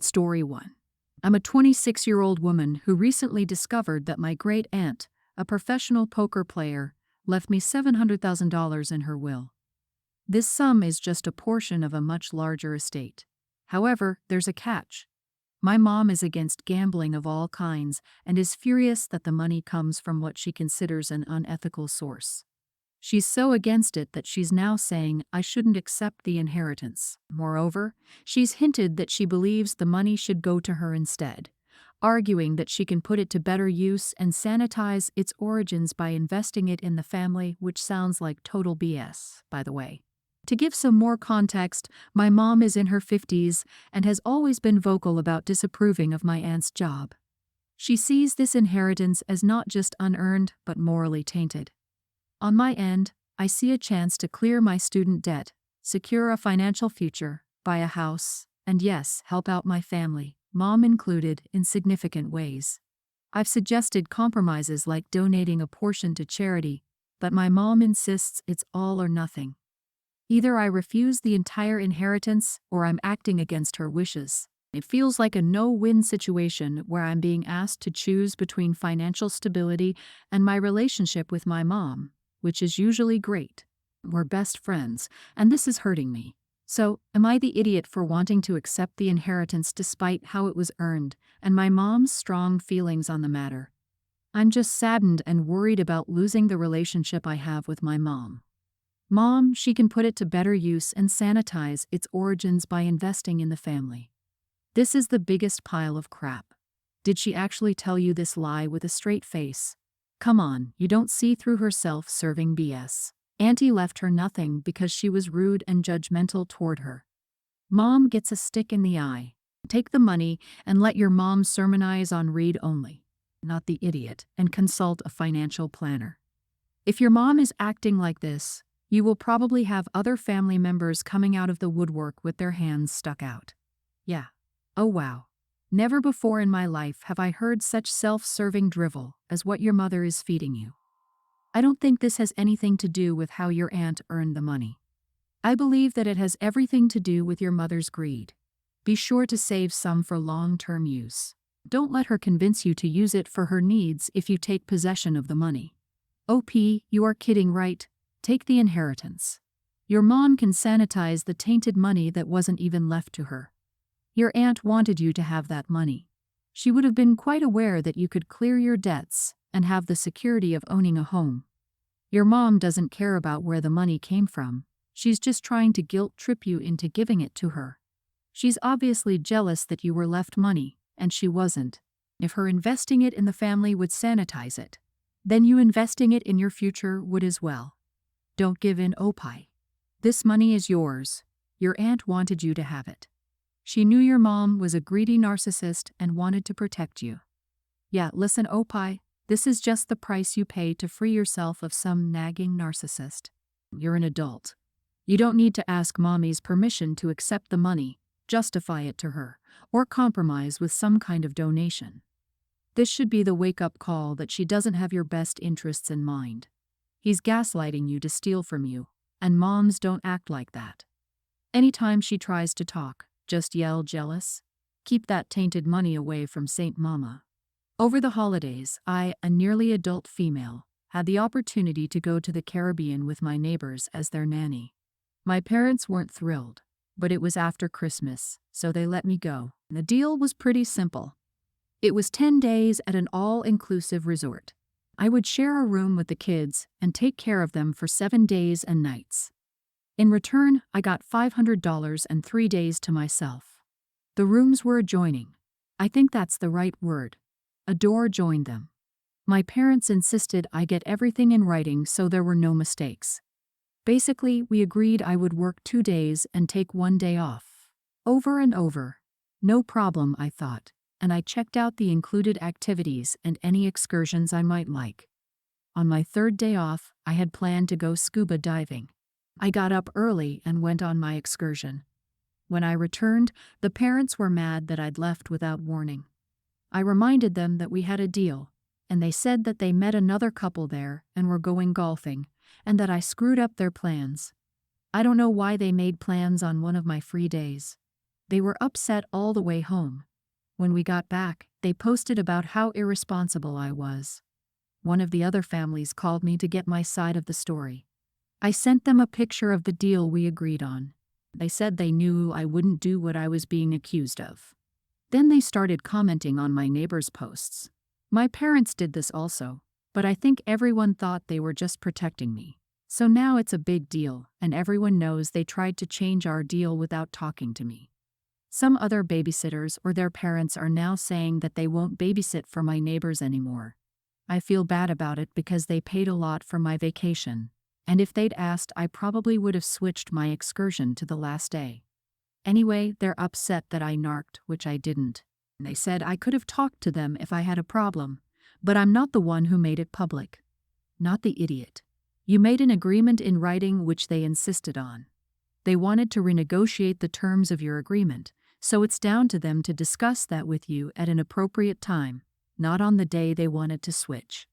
Story 1. I'm a 26-year-old woman who recently discovered that my great aunt, a professional poker player, left me $700,000 in her will. This sum is just a portion of a much larger estate. However, there's a catch. My mom is against gambling of all kinds and is furious that the money comes from what she considers an unethical source. She's so against it that she's now saying I shouldn't accept the inheritance. Moreover, she's hinted that she believes the money should go to her instead, arguing that she can put it to better use and sanitize its origins by investing it in the family, which sounds like total BS, by the way. To give some more context, my mom is in her 50s and has always been vocal about disapproving of my aunt's job. She sees this inheritance as not just unearned but morally tainted. On my end, I see a chance to clear my student debt, secure a financial future, buy a house, and yes, help out my family, mom included, in significant ways. I've suggested compromises like donating a portion to charity, but my mom insists it's all or nothing. Either I refuse the entire inheritance or I'm acting against her wishes. It feels like a no-win situation where I'm being asked to choose between financial stability and my relationship with my mom, which is usually great. We're best friends, and this is hurting me. So, am I the idiot for wanting to accept the inheritance despite how it was earned, and my mom's strong feelings on the matter? I'm just saddened and worried about losing the relationship I have with my mom. Mom, she can put it to better use and sanitize its origins by investing in the family. This is the biggest pile of crap. Did she actually tell you this lie with a straight face? Come on, you don't see through her self-serving BS. Auntie left her nothing because she was rude and judgmental toward her. Mom gets a stick in the eye. Take the money and let your mom sermonize on read only, not the idiot, and consult a financial planner. If your mom is acting like this, you will probably have other family members coming out of the woodwork with their hands stuck out. Yeah. Oh wow. Never before in my life have I heard such self-serving drivel as what your mother is feeding you. I don't think this has anything to do with how your aunt earned the money. I believe that it has everything to do with your mother's greed. Be sure to save some for long-term use. Don't let her convince you to use it for her needs if you take possession of the money. OP, you are kidding, right? Take the inheritance. Your mom can sanitize the tainted money that wasn't even left to her. Your aunt wanted you to have that money. She would have been quite aware that you could clear your debts and have the security of owning a home. Your mom doesn't care about where the money came from. She's just trying to guilt-trip you into giving it to her. She's obviously jealous that you were left money, and she wasn't. If her investing it in the family would sanitize it, then you investing it in your future would as well. Don't give in, Opie. This money is yours. Your aunt wanted you to have it. She knew your mom was a greedy narcissist and wanted to protect you. Yeah, listen, Opie, this is just the price you pay to free yourself of some nagging narcissist. You're an adult. You don't need to ask mommy's permission to accept the money, justify it to her, or compromise with some kind of donation. This should be the wake-up call that she doesn't have your best interests in mind. He's gaslighting you to steal from you, and moms don't act like that. Anytime she tries to talk, just yell jealous. Keep that tainted money away from Saint Mama. Over the holidays, I, a nearly adult female, had the opportunity to go to the Caribbean with my neighbors as their nanny. My parents weren't thrilled, but it was after Christmas, so they let me go. The deal was pretty simple. It was 10 days at an all-inclusive resort. I would share a room with the kids and take care of them for 7 days and nights. In return, I got $500 and 3 days to myself. The rooms were adjoining. I think that's the right word. A door joined them. My parents insisted I get everything in writing so there were no mistakes. Basically, we agreed I would work 2 days and take 1 day off. Over and over. No problem, I thought, and I checked out the included activities and any excursions I might like. On my 3rd day off, I had planned to go scuba diving. I got up early and went on my excursion. When I returned, the parents were mad that I'd left without warning. I reminded them that we had a deal, and they said that they met another couple there and were going golfing, and that I screwed up their plans. I don't know why they made plans on one of my free days. They were upset all the way home. When we got back, they posted about how irresponsible I was. One of the other families called me to get my side of the story. I sent them a picture of the deal we agreed on. They said they knew I wouldn't do what I was being accused of. Then they started commenting on my neighbors' posts. My parents did this also, but I think everyone thought they were just protecting me. So now it's a big deal, and everyone knows they tried to change our deal without talking to me. Some other babysitters or their parents are now saying that they won't babysit for my neighbors anymore. I feel bad about it because they paid a lot for my vacation, and if they'd asked, I probably would have switched my excursion to the last day. Anyway, they're upset that I narked, which I didn't. They said I could have talked to them if I had a problem, but I'm not the one who made it public. Not the idiot. You made an agreement in writing which they insisted on. They wanted to renegotiate the terms of your agreement, so it's down to them to discuss that with you at an appropriate time, not on the day they wanted to switch.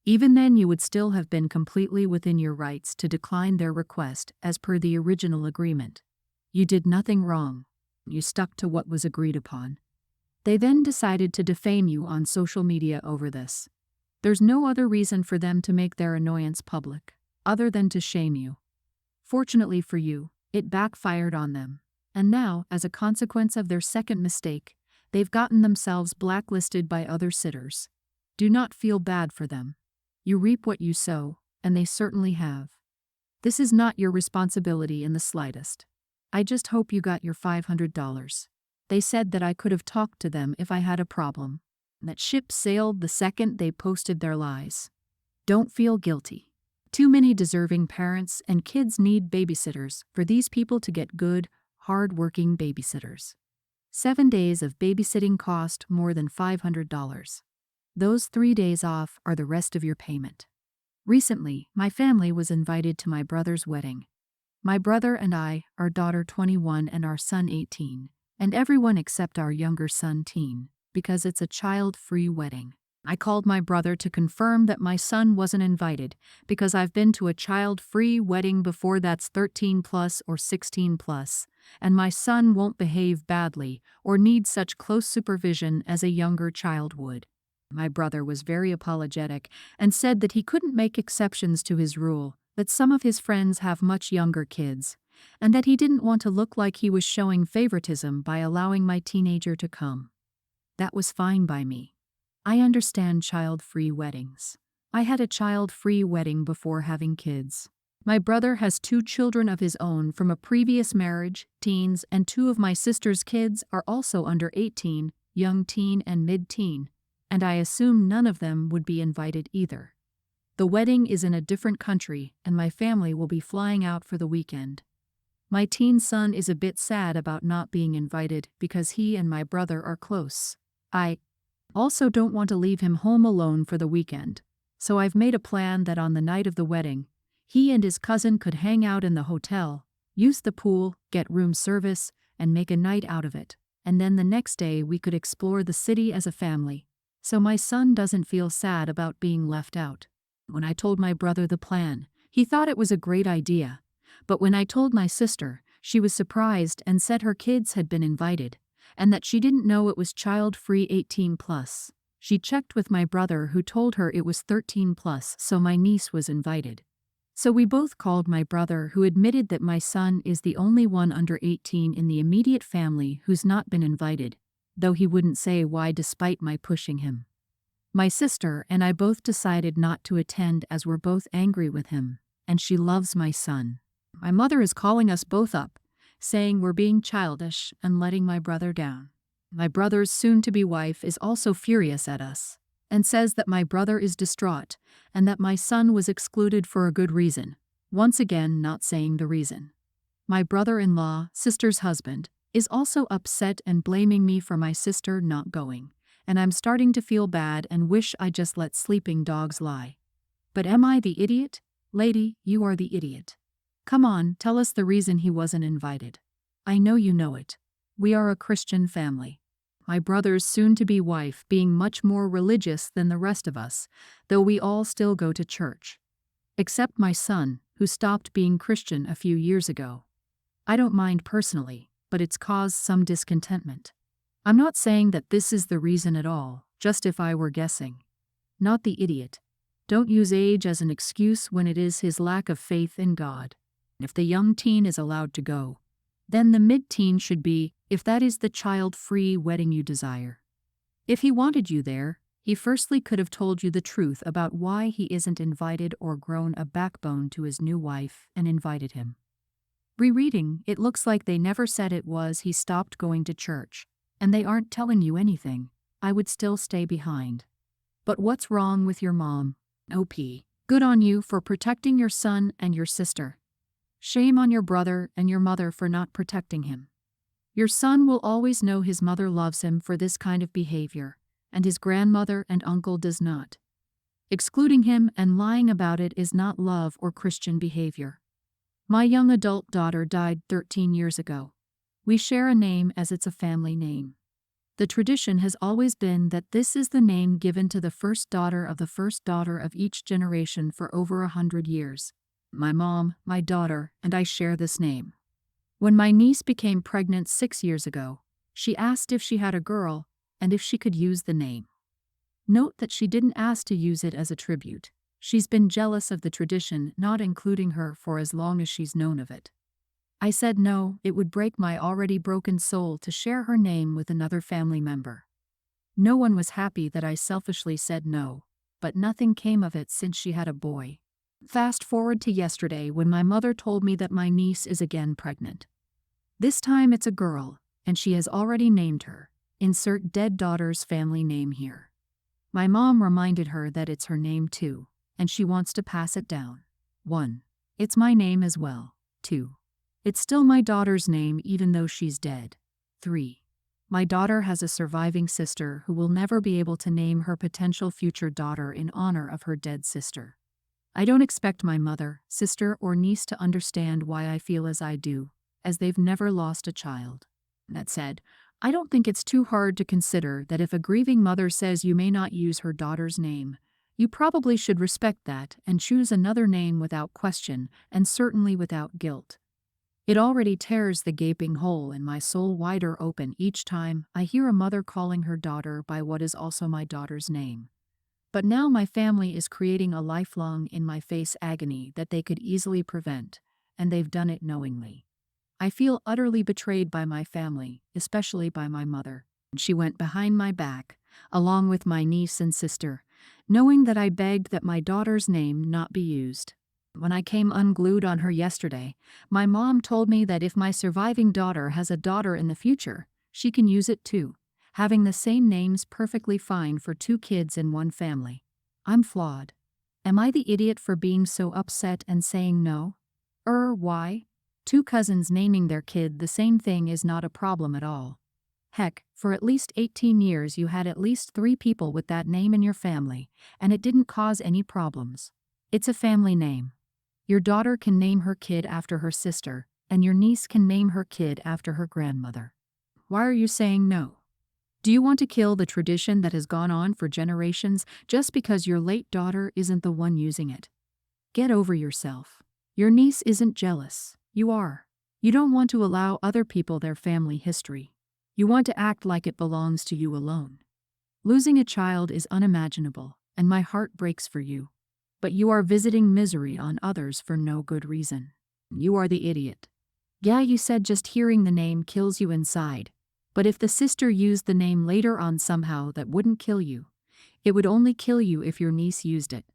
Even then, you would still have been completely within your rights to decline their request as per the original agreement. You did nothing wrong. You stuck to what was agreed upon. They then decided to defame you on social media over this. There's no other reason for them to make their annoyance public, other than to shame you. Fortunately for you, it backfired on them, and now, as a consequence of their second mistake, they've gotten themselves blacklisted by other sitters. Do not feel bad for them. You reap what you sow, and they certainly have. This is not your responsibility in the slightest. I just hope you got your $500. They said that I could have talked to them if I had a problem. That ship sailed the second they posted their lies. Don't feel guilty. Too many deserving parents and kids need babysitters for these people to get good, hard-working babysitters. 7 days of babysitting cost more than $500. Those 3 days off are the rest of your payment. Recently, my family was invited to my brother's wedding. My brother and I, our daughter 21 and our son 18, and everyone except our younger son teen, because it's a child-free wedding. I called my brother to confirm that my son wasn't invited because I've been to a child-free wedding before that's 13 plus or 16 plus, and my son won't behave badly or need such close supervision as a younger child would. My brother was very apologetic and said that he couldn't make exceptions to his rule, that some of his friends have much younger kids, and that he didn't want to look like he was showing favoritism by allowing my teenager to come. That was fine by me. I understand child-free weddings. I had a child-free wedding before having kids. My brother has 2 children of his own from a previous marriage, teens, and 2 of my sister's kids are also under 18, young teen and mid-teen, and I assume none of them would be invited either. The wedding is in a different country, and my family will be flying out for the weekend. My teen son is a bit sad about not being invited because he and my brother are close. I also don't want to leave him home alone for the weekend, so I've made a plan that on the night of the wedding, he and his cousin could hang out in the hotel, use the pool, get room service, and make a night out of it, and then the next day we could explore the city as a family, so my son doesn't feel sad about being left out. When I told my brother the plan, he thought it was a great idea, but when I told my sister, she was surprised and said her kids had been invited, and that she didn't know it was child-free 18 plus. She checked with my brother who told her it was 13 plus, so my niece was invited. So we both called my brother, who admitted that my son is the only one under 18 in the immediate family who's not been invited, though he wouldn't say why despite my pushing him. My sister and I both decided not to attend as we're both angry with him, and she loves my son. My mother is calling us both up, saying we're being childish and letting my brother down. My brother's soon-to-be wife is also furious at us, and says that my brother is distraught and that my son was excluded for a good reason, once again not saying the reason. My brother-in-law, sister's husband, is also upset and blaming me for my sister not going, and I'm starting to feel bad and wish I just let sleeping dogs lie. But am I the idiot? Lady, you are the idiot. Come on, tell us the reason he wasn't invited. I know you know it. We are a Christian family. My brother's soon-to-be wife being much more religious than the rest of us, though we all still go to church. Except my son, who stopped being Christian a few years ago. I don't mind personally, but it's caused some discontentment. I'm not saying that this is the reason at all, just if I were guessing. Not the idiot. Don't use age as an excuse when it is his lack of faith in God. If the young teen is allowed to go, then the mid-teen should be, if that is the child-free wedding you desire. If he wanted you there, he firstly could have told you the truth about why he isn't invited or grown a backbone to his new wife and invited him. Rereading, it looks like they never said it was he stopped going to church, and they aren't telling you anything. I would still stay behind. But what's wrong with your mom? OP. Good on you for protecting your son and your sister. Shame on your brother and your mother for not protecting him. Your son will always know his mother loves him for this kind of behavior, and his grandmother and uncle does not. Excluding him and lying about it is not love or Christian behavior. My young adult daughter died 13 years ago. We share a name as it's a family name. The tradition has always been that this is the name given to the first daughter of each generation for over 100 years. My mom, my daughter, and I share this name. When my niece became pregnant 6 years ago, she asked if she had a girl and if she could use the name. Note that she didn't ask to use it as a tribute. She's been jealous of the tradition, not including her for as long as she's known of it. I said no, it would break my already broken soul to share her name with another family member. No one was happy that I selfishly said no, but nothing came of it since she had a boy. Fast forward to yesterday when my mother told me that my niece is again pregnant. This time it's a girl, and she has already named her. Insert dead daughter's family name here. My mom reminded her that it's her name too, and she wants to pass it down. 1. It's my name as well. 2. It's still my daughter's name even though she's dead. 3. My daughter has a surviving sister who will never be able to name her potential future daughter in honor of her dead sister. I don't expect my mother, sister, or niece to understand why I feel as I do, as they've never lost a child. That said, I don't think it's too hard to consider that if a grieving mother says you may not use her daughter's name, you probably should respect that and choose another name without question and certainly without guilt. It already tears the gaping hole in my soul wider open each time I hear a mother calling her daughter by what is also my daughter's name. But now my family is creating a lifelong in-my-face agony that they could easily prevent, and they've done it knowingly. I feel utterly betrayed by my family, especially by my mother. She went behind my back, along with my niece and sister, knowing that I begged that my daughter's name not be used. When I came unglued on her yesterday, my mom told me that if my surviving daughter has a daughter in the future, she can use it too. Having the same name's perfectly fine for 2 kids in one family. I'm flawed. Am I the idiot for being so upset and saying no? Why? 2 cousins naming their kid the same thing is not a problem at all. Heck, for at least 18 years you had at least 3 people with that name in your family, and it didn't cause any problems. It's a family name. Your daughter can name her kid after her sister, and your niece can name her kid after her grandmother. Why are you saying no? Do you want to kill the tradition that has gone on for generations just because your late daughter isn't the one using it? Get over yourself. Your niece isn't jealous. You are. You don't want to allow other people their family history. You want to act like it belongs to you alone. Losing a child is unimaginable, and my heart breaks for you. But you are visiting misery on others for no good reason. You are the idiot. Yeah, you said just hearing the name kills you inside. But if the sister used the name later on somehow, that wouldn't kill you. It would only kill you if your niece used it.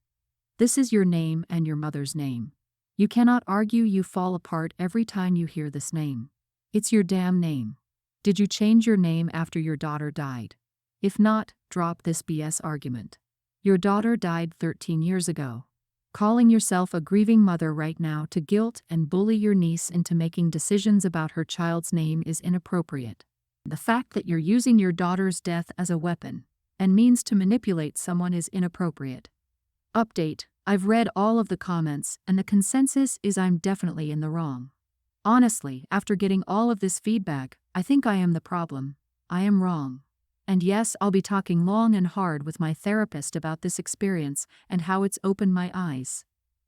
This is your name and your mother's name. You cannot argue. You fall apart every time you hear this name. It's your damn name. Did you change your name after your daughter died? If not, drop this BS argument. Your daughter died 13 years ago. Calling yourself a grieving mother right now to guilt and bully your niece into making decisions about her child's name is inappropriate. The fact that you're using your daughter's death as a weapon and means to manipulate someone is inappropriate. Update: I've read all of the comments and the consensus is I'm definitely in the wrong. Honestly, after getting all of this feedback, I think I am the problem. I am wrong. And yes, I'll be talking long and hard with my therapist about this experience and how it's opened my eyes.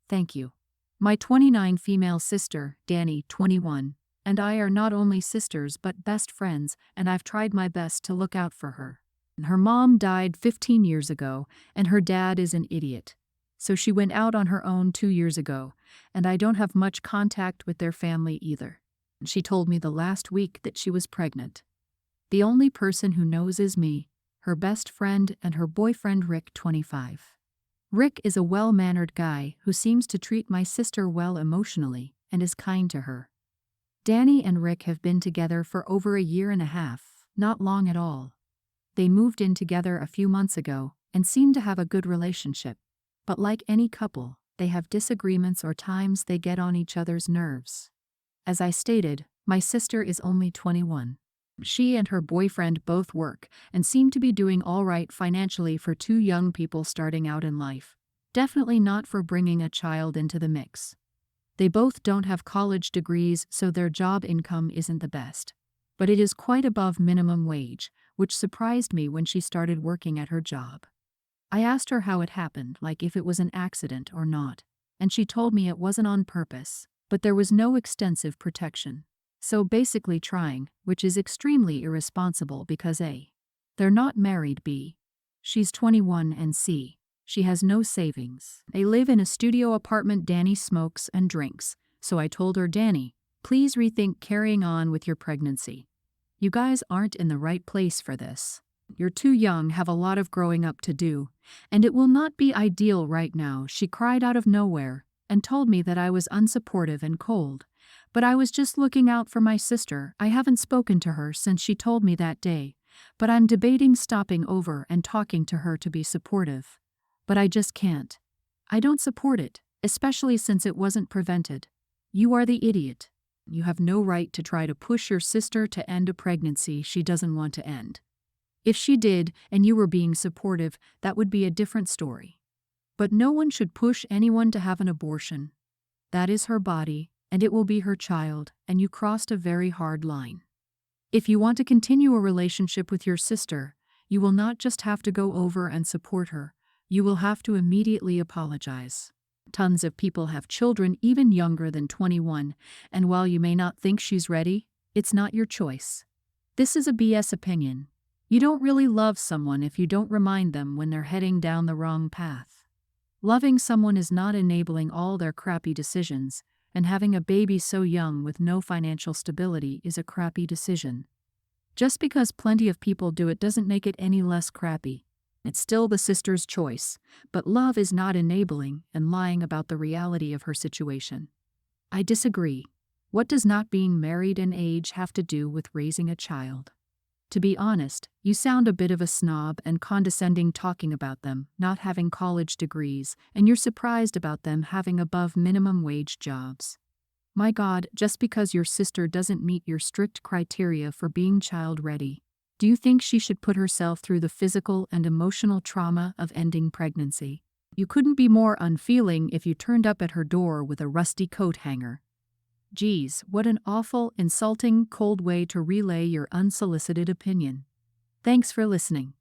Thank you. My 29 female sister, Danny, 21, and I are not only sisters but best friends, and I've tried my best to look out for her. Her mom died 15 years ago, and her dad is an idiot. So she went out on her own 2 years ago, and I don't have much contact with their family either. She told me the last week that she was pregnant. The only person who knows is me, her best friend, and her boyfriend Rick, 25. Rick is a well-mannered guy who seems to treat my sister well emotionally and is kind to her. Danny and Rick have been together for over a year and a half, not long at all. They moved in together a few months ago and seem to have a good relationship. But like any couple, they have disagreements or times they get on each other's nerves. As I stated, my sister is only 21. She and her boyfriend both work and seem to be doing all right financially for two young people starting out in life. Definitely not for bringing a child into the mix. They both don't have college degrees, so their job income isn't the best. But it is quite above minimum wage, which surprised me when she started working at her job. I asked her how it happened, like if it was an accident or not, and she told me it wasn't on purpose, but there was no extensive protection. So basically trying, which is extremely irresponsible because A, they're not married, B, she's 21, and C, she has no savings. They live in a studio apartment. Danny smokes and drinks, so I told her, Danny, please rethink carrying on with your pregnancy. You guys aren't in the right place for this. You're too young, have a lot of growing up to do, and it will not be ideal right now. She cried out of nowhere and told me that I was unsupportive and cold. But I was just looking out for my sister. I haven't spoken to her since she told me that day, but I'm debating stopping over and talking to her to be supportive. But I just can't. I don't support it, especially since it wasn't prevented. You are the idiot. You have no right to try to push your sister to end a pregnancy she doesn't want to end. If she did, and you were being supportive, that would be a different story. But no one should push anyone to have an abortion. That is her body, and it will be her child, and you crossed a very hard line. If you want to continue a relationship with your sister, you will not just have to go over and support her, you will have to immediately apologize. Tons of people have children even younger than 21, and while you may not think she's ready, it's not your choice. This is a BS opinion. You don't really love someone if you don't remind them when they're heading down the wrong path. Loving someone is not enabling all their crappy decisions, and having a baby so young with no financial stability is a crappy decision. Just because plenty of people do it doesn't make it any less crappy. It's still the sister's choice, but love is not enabling and lying about the reality of her situation. I disagree. What does not being married and age have to do with raising a child? To be honest, you sound a bit of a snob and condescending talking about them not having college degrees, and you're surprised about them having above minimum wage jobs. My God, just because your sister doesn't meet your strict criteria for being child ready, do you think she should put herself through the physical and emotional trauma of ending pregnancy? You couldn't be more unfeeling if you turned up at her door with a rusty coat hanger. Geez, what an awful, insulting, cold way to relay your unsolicited opinion. Thanks for listening.